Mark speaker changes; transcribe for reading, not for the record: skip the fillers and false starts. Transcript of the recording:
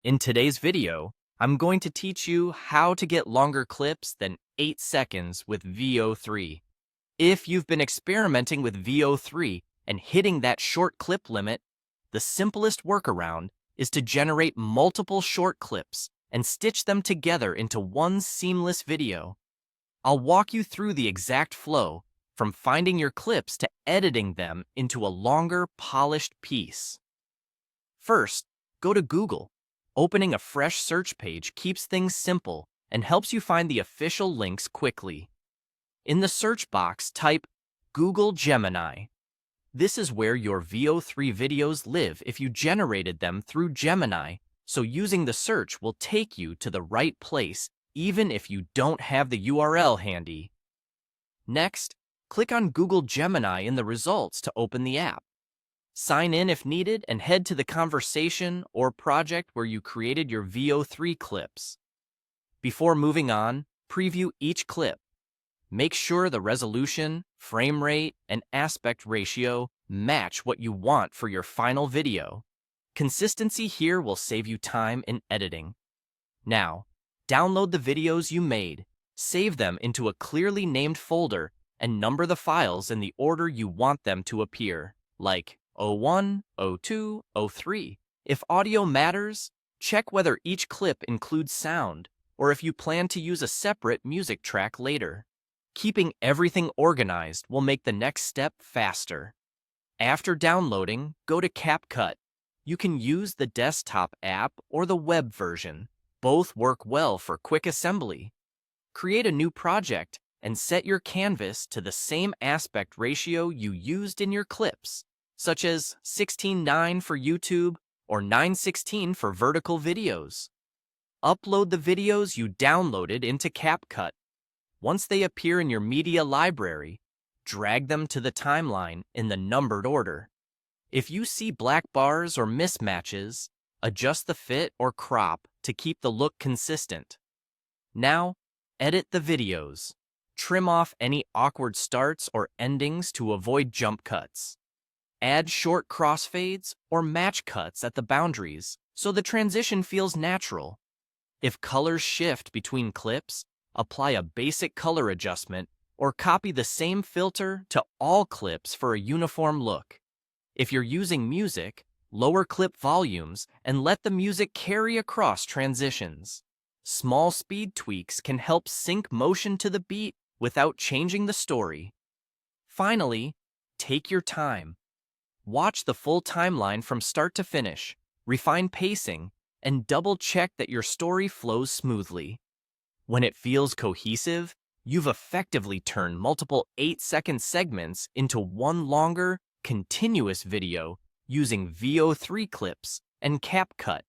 Speaker 1: In today's video, I'm going to teach you how to get longer clips than 8 seconds with Veo3. If you've been experimenting with Veo3 and hitting that short clip limit, the simplest workaround is to generate multiple short clips and stitch them together into one seamless video. I'll walk you through the exact flow, from finding your clips to editing them into a longer, polished piece. First, go to Google. Opening a fresh search page keeps things simple and helps you find the official links quickly. In the search box, type Google Gemini. This is where your Veo3 videos live if you generated them through Gemini, so using the search will take you to the right place even if you don't have the URL handy. Next, click on Google Gemini in the results to open the app. Sign in if needed and head to the conversation or project where you created your Veo3 clips. Before moving on, preview each clip. Make sure the resolution, frame rate, and aspect ratio match what you want for your final video. Consistency here will save you time in editing. Now, download the videos you made, save them into a clearly named folder, and number the files in the order you want them to appear, like O1, O2, O3. If audio matters, check whether each clip includes sound, or if you plan to use a separate music track later. Keeping everything organized will make the next step faster. After downloading, go to CapCut. You can use the desktop app or the web version. Both work well for quick assembly. Create a new project and set your canvas to the same aspect ratio you used in your clips, such as 16:9 for YouTube or 9:16 for vertical videos. Upload the videos you downloaded into CapCut. Once they appear in your media library, drag them to the timeline in the numbered order. If you see black bars or mismatches, adjust the fit or crop to keep the look consistent. Now, edit the videos. Trim off any awkward starts or endings to avoid jump cuts. Add short crossfades or match cuts at the boundaries so the transition feels natural. If colors shift between clips, apply a basic color adjustment or copy the same filter to all clips for a uniform look. If you're using music, lower clip volumes and let the music carry across transitions. Small speed tweaks can help sync motion to the beat without changing the story. Finally, take your time. Watch the full timeline from start to finish, refine pacing, and double-check that your story flows smoothly. When it feels cohesive, you've effectively turned multiple 8-second segments into one longer, continuous video using Veo3 clips and CapCut.